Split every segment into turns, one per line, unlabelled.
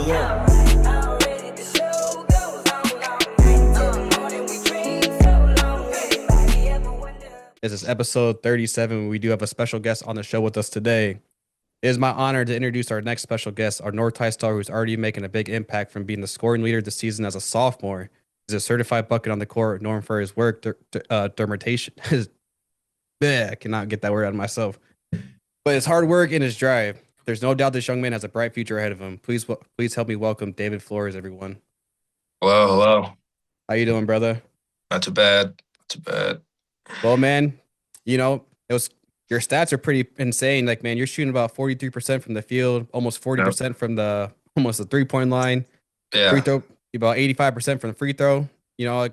go.
This is episode 37. We do have a special guest on the show with us today. It is my honor to introduce our next special guest, our North High star, who's already making a big impact from being the scoring leader this season as a sophomore. He's a certified bucket on the court, known for his work, dermatation. I cannot get that word out of myself. But his hard work and his drive. There's no doubt this young man has a bright future ahead of him. Please help me welcome David Flores, everyone.
Hello, hello.
How you doing, brother?
Not too bad. Not too bad.
Well, man, it was your stats are pretty insane. Like, man, you're shooting about 43% from the field, almost 40% from the 3-point line. Free
Yeah.
throw, about 85% from the free throw. Like,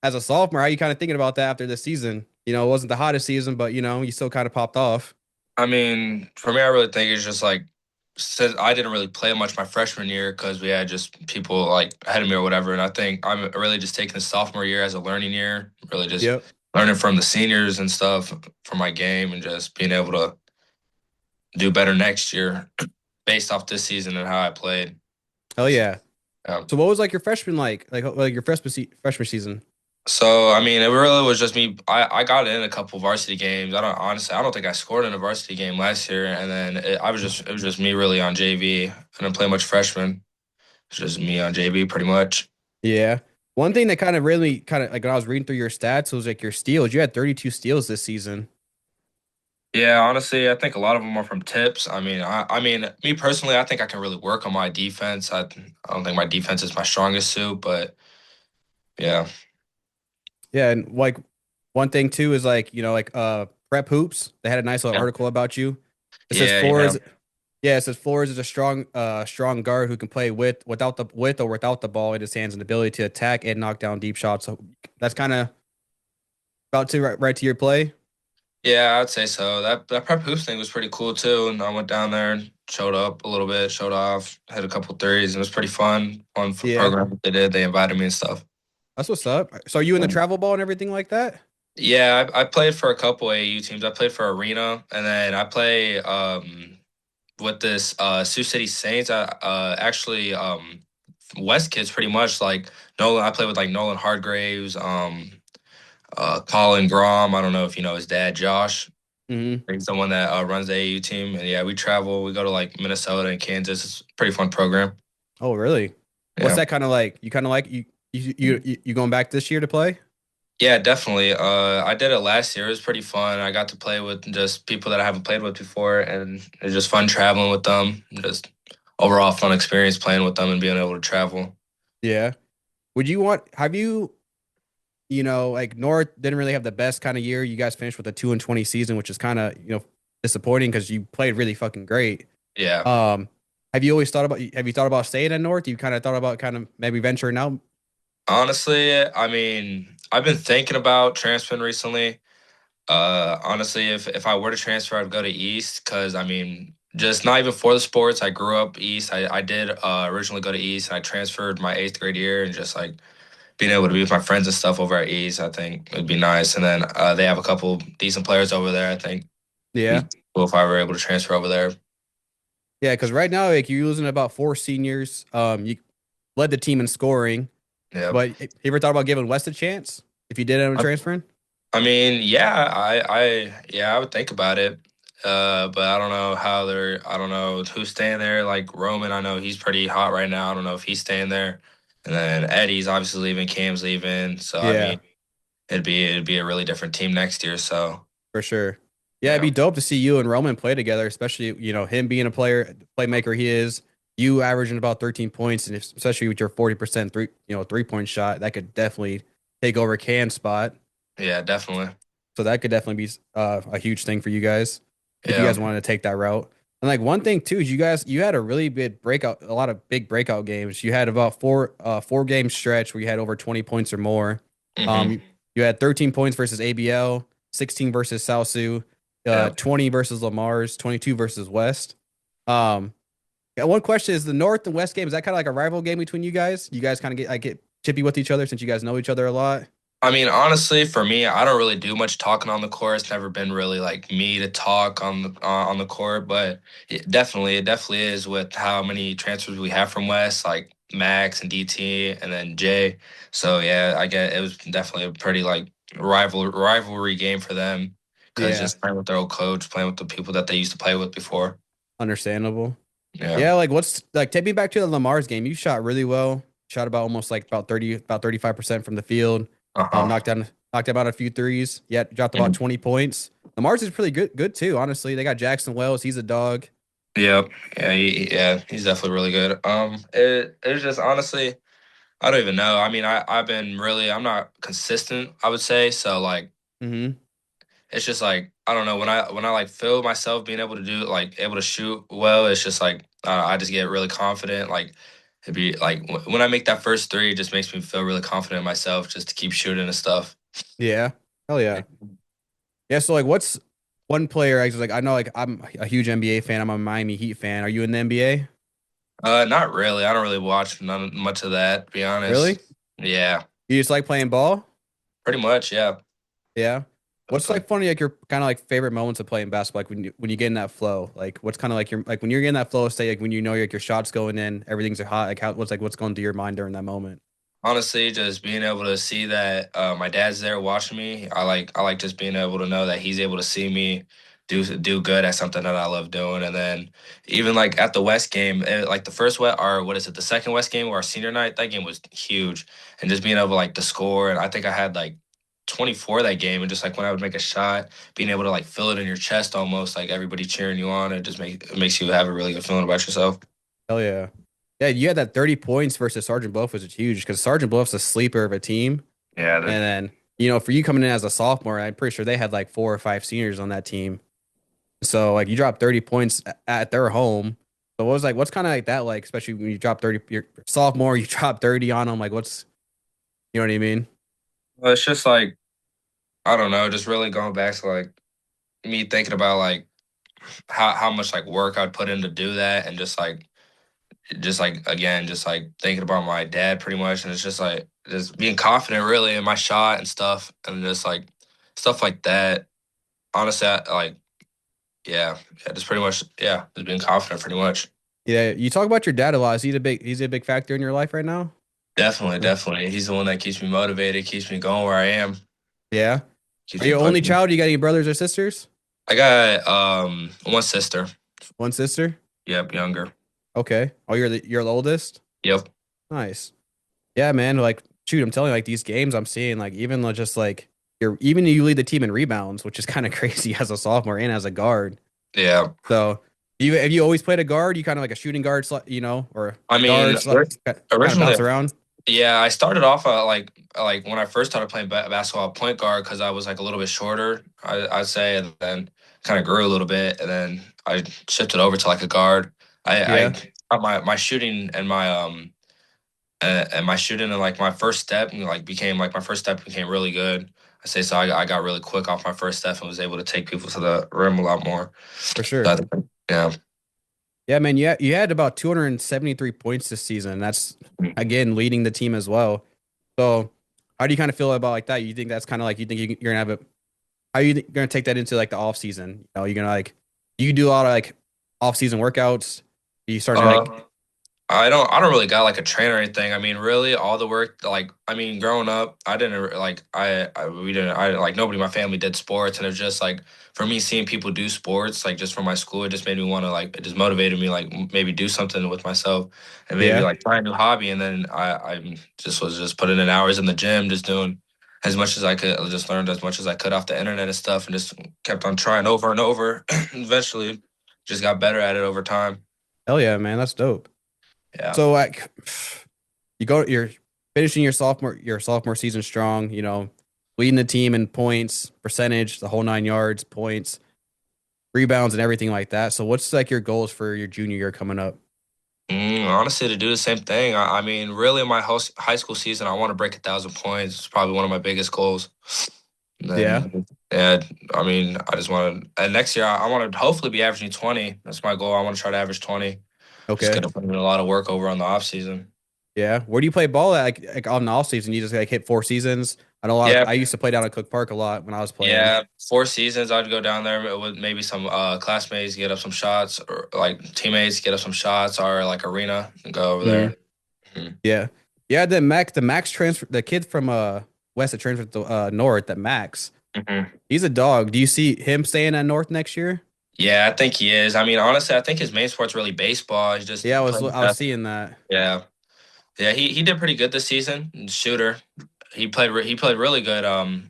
as a sophomore, how you kind of thinking about that after this season? It wasn't the hottest season, but you still kind of popped off.
I mean, for me, I really think it's just like, since I didn't really play much my freshman year because we had just people like ahead of me or whatever. And I think I'm really just taking the sophomore year as a learning year, really just
Yep.
learning from the seniors and stuff for my game and just being able to do better next year based off this season and how I played.
Hell yeah.
Yeah.
So what was like your freshman like your freshman season?
So I mean, it really was just me. I got in a couple varsity games. I don't think I scored in a varsity game last year. And then it was just me really on JV. I didn't play much freshman. It's just me on JV pretty much.
Yeah. One thing that kind of really like when I was reading through your stats was like your steals. You had 32 steals this season.
Yeah, honestly, I think a lot of them are from tips. I mean, me personally, I think I can really work on my defense. I don't think my defense is my strongest suit, but yeah,
Yeah, and like one thing too is like, Prep Hoops. They had a nice little
yeah,
article about you. It says
yeah, yeah.
Flores. Yeah, it says Flores is a strong guard who can play with or without the ball in his hands and ability to attack and knock down deep shots. So that's kind of about to right to your play.
Yeah, I'd say so. That prep hoops thing was pretty cool too. And I went down there and showed up a little bit, showed off, had a couple threes, and it was pretty fun. Fun for
Yeah,
program that they did. They invited me and stuff.
that's what's up. So are you in the travel ball and everything like that?
Yeah, I played for a couple AAU teams. I played for Arena, and then I play with this Sioux City Saints. I actually West kids pretty much like Nolan. I played with like Nolan Hardgraves, Colin Grom. I don't know if you know his dad, Josh.
Hmm.
He's the one that runs the AAU team. And yeah, we travel. We go to like Minnesota and Kansas. It's a pretty fun program.
Oh, really? What's
Yeah.
that kind of like? You kind of like you going back this year to play?
Yeah, definitely. I did it last year. It was pretty fun. I got to play with just people that I haven't played with before, and it was just fun traveling with them. Just overall fun experience playing with them and being able to travel.
Yeah. Have you, like North didn't really have the best kind of year. You guys finished with a 2-20 season, which is kind of, disappointing because you played really fucking great.
Yeah.
Um, have you thought about staying at North? You kind of thought about kind of maybe venturing out?
Honestly, I mean, I've been thinking about transferring recently. Honestly, if I were to transfer, I'd go to East because I mean, just not even for the sports. I grew up East. I did originally go to East, and I transferred my eighth grade year, and just like being able to be with my friends and stuff over at East, I think it'd be nice. And then they have a couple decent players over there. I think it'd
Yeah.
be cool if I were able to transfer over there.
Yeah, because right now, like you're losing about four seniors. You led the team in scoring,
Yeah.
but you ever thought about giving West a chance if you did end up transferring?
I mean, yeah, yeah, I would think about it. But I don't know I don't know who's staying there. Like Roman, I know he's pretty hot right now. I don't know if he's staying there. And then Eddie's obviously leaving, Cam's leaving. So I
Yeah,
mean, it'd be a really different team next year. So
for sure. Yeah, it'd
yeah,
be dope to see you and Roman play together, especially, him being a playmaker he is, you averaging about 13 points, and especially with your 40% 3-point shot, that could definitely take over Can's spot.
yeah, definitely.
So that could definitely be a huge thing for you guys if you
Yeah.
guys wanted to take that route. And like one thing too is you had a really big breakout, a lot of big breakout games. You had about four game stretch where you had over 20 points or more.
Hmm.
You had 13 points versus ABL, 16 versus South Sioux,
Yeah.
20 versus Lamar's, 22 versus West. Um, yeah, one question is the North and West game, is that kind of like a rival game between you guys? You guys kind of get chippy with each other since you guys know each other a lot?
I mean, honestly, for me, I don't really do much talking on the court. It's never been really like me to talk on the court, but it definitely is with how many transfers we have from West, like Max and DT, and then Jay. So yeah, I get it was definitely a pretty like rivalry game for them because
Yeah,
just playing with their old coach, playing with the people that they used to play with before.
understandable.
Yeah.
Yeah, like what's like take me back to the Lamar's game. You shot really well. Shot about almost like about 30, about 35% from the field.
Uh-huh.
Knocked about a few threes. Yeah, dropped about
Mhm.
20 points. Lamar's is pretty good too, honestly. They got Jackson Wells, he's a dog.
Yep. Yeah, he's definitely really good. It's just honestly. I don't even know. I mean, I've been really I'm not consistent, I would say. So like
Hmm.
it's just like I don't know when I like feel myself being able to do like able to shoot well, it's just like I just get really confident. Like it'd be like when I make that first three, it just makes me feel really confident in myself just to keep shooting and stuff.
Yeah. Hell yeah. Yeah, so like what's one player I was like I know like I'm a huge NBA fan. I'm a Miami Heat fan. Are you in the NBA?
Not really. I don't really watch none much of that, to be honest.
Really?
Yeah,
You just like playing ball?
pretty much. Yeah.
Yeah. What's like
Definitely.
funny like your kind of like favorite moments of playing basketball like when you get in that flow? Like what's kind of like your like when you're getting that flow state like when you know like your shots going in, everything's hot, like how what's going through your mind during that moment?
Honestly, just being able to see that my dad's there watching me, I like just being able to know that he's able to see me do good at something that I love doing. And then even like at the West game, like the first West or what is it, the second West game or our senior night, that game was huge. And just being able like to score, and I think I had like 24 that game, and just like when I would make a shot, being able to like feel it in your chest almost, like everybody cheering you on, it makes you have a really good feeling about yourself.
Hell yeah. Yeah, you had that 30 points versus Sergeant Bluff was huge because Sergeant Bluff's a sleeper of a team.
Yeah,
And then, for you coming in as a sophomore, I'm pretty sure they had like four or five seniors on that team. So like you dropped 30 points at their home. So what's kind of like that like, especially when you drop 30, your sophomore, you drop 30 on them. Like you know what I mean?
well, it's just like I don't know, just really going back to like me thinking about like how much like work I'd put in to do that, and just like again just like thinking about my dad pretty much, and it's just like just being confident really in my shot and stuff, and just like stuff like that. Honestly, like yeah, just pretty much just being confident pretty much.
Yeah. You talk about your dad a lot. He's a big factor in your life right now?
Definitely,
Or-
definitely. He's the one that keeps me motivated, keeps me going where I am,
Yeah. Are
keeps me
you only
pushing.
child? You got any brothers or sisters?
I got one sister.
One sister?
Yep, younger.
Okay. Oh, you're the oldest?
Yep.
Nice. Yeah, man. Like, shoot, I'm telling you, like these games I'm seeing, like even just like even you lead the team in rebounds, which is kind of crazy as a sophomore and as a guard.
Yeah.
So, you have you always played a guard? You kind of like a shooting guard, or
I mean,
kind of
originally
bounce around.
yeah, I started off like when I first started playing basketball point guard because I was like a little bit shorter, I'd say, and then kind of grew a little bit, and then I shifted over to like a guard. I
Yeah.
got my shooting and my shooting and like my first step like became like my first step became really good. I say so. I got really quick off my first step and was able to take people to the rim a lot more.
For sure.
So, yeah.
Yeah, man. You had about 273 points this season. That's again leading the team as well. So, how do you kind of feel about like that? You think that's kind of like you think you're gonna have a how you gonna take that into like the off season? You're gonna like you do a lot of like off season workouts. You starting to like
Uh, I don't really got like a trainer or anything. I mean, really, all the work like I mean, growing up, I didn't like I we didn't I like nobody in my family did sports, and it was just like for me seeing people do sports like just from my school, it just made me want to like it just motivated me like maybe do something with myself and maybe
yeah.
like try a new hobby, and then I just was just putting in hours in the gym, just doing as much as I could, I just learned as much as I could off the internet and stuff, and just kept on trying over and over. Eventually, just got better at it over time.
Hell yeah, man. That's dope.
Yeah.
So like you're finishing your sophomore season strong, leading the team in points, percentage, the whole 9 yards, points, rebounds, and everything like that. So what's like your goals for your junior year coming up?
Honestly, to do the same thing. I mean, really, in my high school season, I want to break 1,000 points. It's probably one of my biggest goals. And
Yeah.
then, yeah, I mean, I just want to. And next year, I want to hopefully be averaging 20. That's my goal. I want to try to average 20. Just
Okay.
gonna put in a lot of work over on the off season.
Yeah. Where do you play ball at? Like on the off season, you just like hit four seasons. I know a lot of,
Yeah,
I used to play down at Cook Park a lot when I was playing.
yeah. 4 seasons, I'd go down there with maybe some classmates, get up some shots, or like teammates, get up some shots, or like arena and go over
Hmm.
there. Mhm.
Yeah. Yeah, the Max transfer, the kid from West that transferred to North, that Max,
Mhm.
he's a dog. Do you see him staying at North next year?
Yeah, I think he is. I mean, honestly, I think his main sport's really baseball. He's just
Yeah, I was
playing
I was
best.
seeing that.
Yeah, yeah. He did pretty good this season. Shooter. He played really good.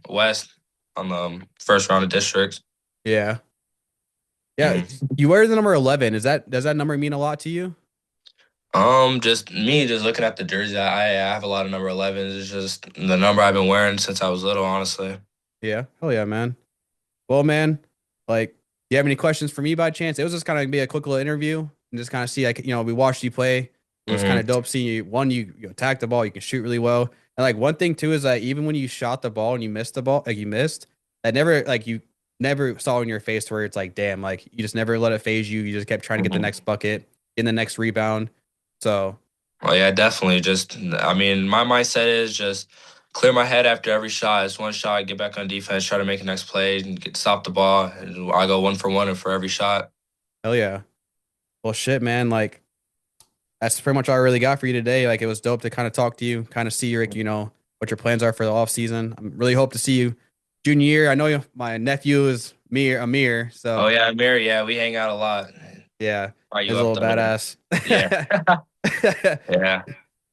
West on the first round of districts.
Yeah. Yeah,
Mhm.
you wear the number 11. Does that number mean a lot to you?
Just me, just looking at the jersey. I have a lot of number 11s. It's just the number I've been wearing since I was little. Honestly.
Yeah. Hell yeah, man. Well, man, like, you have any questions for me by chance? It was just kind of be a quick little interview and just kind of see, like, we watched you play. It was kind
Hmm.
of dope seeing you. One, you attack the ball, you can shoot really well. And like one thing too is that even when you shot the ball and you missed the ball, like you missed, that never like you never saw in your face where it's like, damn, like you just never let it phase you. You just kept trying to get the next bucket, in the next rebound. So
Well, yeah, definitely. Just, I mean, my mindset is just clear my head after every shot. It's one shot, get back on defense, try to make the next play, and stop the ball. And I go 1 for 1 for every shot.
hell yeah. Well, shit, man. Like that's pretty much all I really got for you today. Like it was dope to kind of talk to you, kind of see your, what your plans are for the off season. I really hope to see you junior year. I know my nephew is Amir,
Oh
so
yeah, Mary. Yeah, we hang out a lot.
yeah,
Are
he's
you
a
up
little
there?
badass.
Yeah, yeah.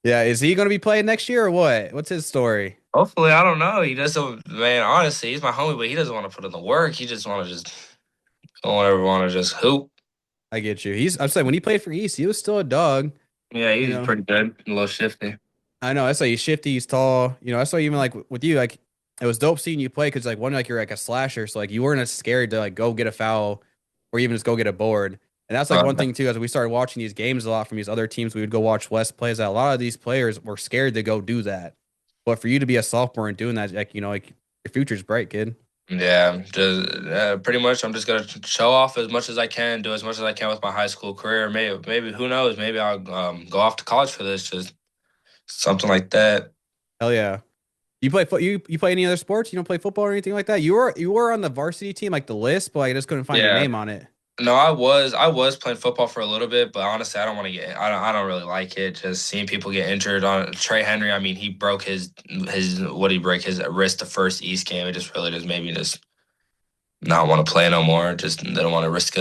Yeah, is he going to be playing next year or what? What's his story?
Hopefully, I don't know. He doesn't. Man, honestly, he's my homie, but he doesn't want to put in the work. He just want to just don't ever want to just hoop.
I get you. I'm saying when he played for East, he was still a dog.
Yeah,
You
he's
know,
pretty good. A little shifty.
I know. That's why he's shifty. He's tall. That's why even like with you, like it was dope seeing you play because like one, like you're like a slasher, so like you weren't as scared to like go get a foul or even just go get a board. And that's like one
Uh,
thing too, as we started watching these games a lot from these other teams, we would go watch West plays. That a lot of these players were scared to go do that. But for you to be a sophomore and doing that, like like your future's bright, kid.
Yeah, just pretty much. I'm just gonna show off as much as I can, do as much as I can with my high school career. Maybe who knows? Maybe I'll go off to college for this, just something like that.
Hell yeah. You play you play any other sports? You don't play football or anything like that? You were on the varsity team, like the list, but I just couldn't find your
Yeah,
name on it.
no, I was playing football for a little bit, but honestly, I don't want to get. I don't really like it. Just seeing people get injured. On Trey Henry, I mean, he broke his what did he break his wrist the first East game. It just really just made me just not want to play no more. Just they don't want to risk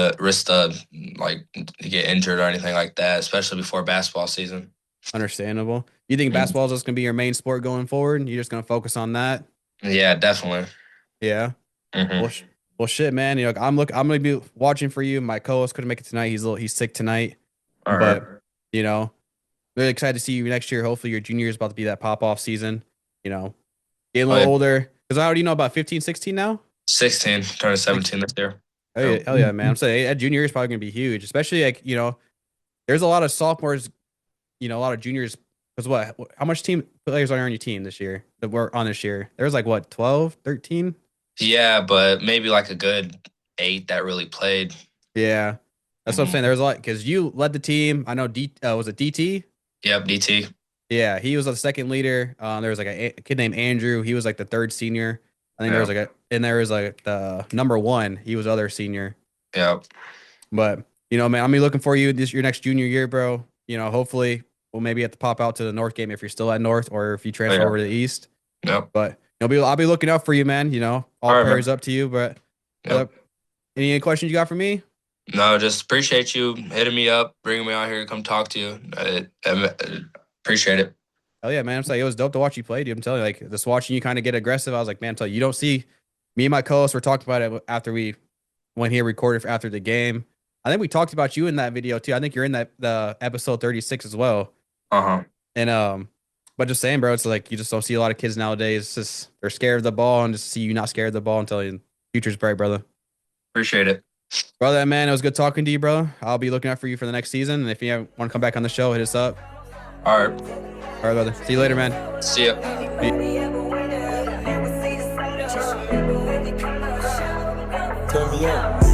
like to get injured or anything like that, especially before basketball season.
Understandable. You think
Mhm.
basketball is just gonna be your main sport going forward? You're just gonna focus on that?
Yeah, definitely.
Yeah. Well,
Hmm.
well, shit, man. I'm gonna be watching for you. My co-host couldn't make it tonight. He's sick tonight,
All right.
but you know, really excited to see you next year. Hopefully, your junior is about to be that pop off season. Getting a
Oh
little
yeah,
older. Because I already know about 15, 16 now.
16, turning 17 this year. Yep.
Hell yeah, man. I'm saying that junior is probably gonna be huge, especially like there's a lot of sophomores, a lot of juniors. Because how much team players are on your team this year that were on this year? There's like what, 12, 13?
Yeah, but maybe like a good 8 that really played.
Yeah. That's what I'm saying.
Hmm.
There's a lot because you led the team. I know was it DT?
Yep, DT.
Yeah, he was the second leader. There was like a kid named Andrew. He was like the third senior. I think
Yeah,
and there was like the number one. He was other senior.
yep.
But man, I'm be looking for you your next junior year, bro. Hopefully we'll maybe have to pop out to the North game if you're still at North or if you
Oh,
transfer
yeah.
over to the East.
Yep.
But I'll be looking out for you, man. All
All right,
prayers
man.
up to you. But
Yep.
any questions you got for me?
No, just appreciate you hitting me up, bringing me out here to come talk to you. I appreciate it.
Oh yeah, man. I'm saying it was dope to watch you play, dude. I'm telling you, like just watching you kind of get aggressive. I was like, man, I'm telling you, you don't see me and my co-host were talking about it after we went here recorded after the game. I think we talked about you in that video too. I think you're in the episode 36 as well.
Uh-huh.
And but just saying, bro, it's like you just don't see a lot of kids nowadays. It's just they're scared of the ball, and just see you not scared of the ball and tell you future's bright, brother.
Appreciate it.
Brother, man, it was good talking to you, bro. I'll be looking out for you for the next season. And if you want to come back on the show, hit us up.
All right.
All right, brother. See you later, man.
See ya.
Peace.
Turn me up.